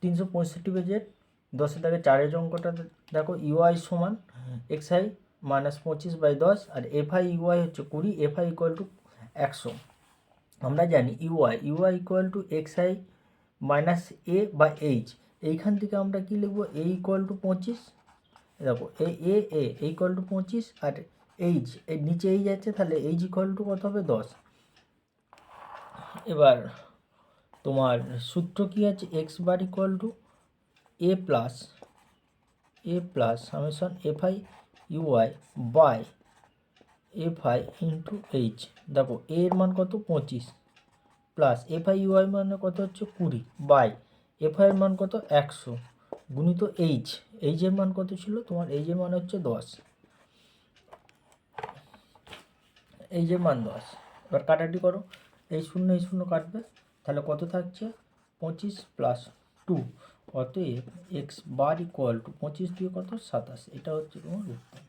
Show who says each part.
Speaker 1: 365 পেজের 10 থেকে 4 অঙ্কটা দেখো, ইউআই সমান এক্সআই মাইনাস 25/10 আর এফআই ইউআই হচ্ছে 20, এফআই ইকুয়াল টু 100। আমরা জানি u i equal to x i minus a বা এইচ। এইখান থেকে আমরা কি লিখবো, এ ইকুয়াল টু 25, দেখো এ ইকুয়াল টু 25 আর এইচ এর নিচে এইচ আছে, তাহলে এইচ ইকুয়াল টু কত হবে, 10। এবার তোমার সূত্র কি আছে, x bar equal to A plus summation f i u i by f i into H. দেখো এ এর মান কত, 25, প্লাস এফআই ইউআই মানে কত হচ্ছে 20 বাই এফআই এর মান কত 100 গুণিত এইচের মান কত ছিল তোমার, এইচের মান হচ্ছে 10, এইচের মান 10। এবার কাটাটি করো, এই শূন্য কাটবে, তাহলে কত থাকছে 25 প্লাস 2, অতএব এক্স বার ইকুয়াল টু 25 দিয়ে কত 27। এটা হচ্ছে তোমার উত্তর।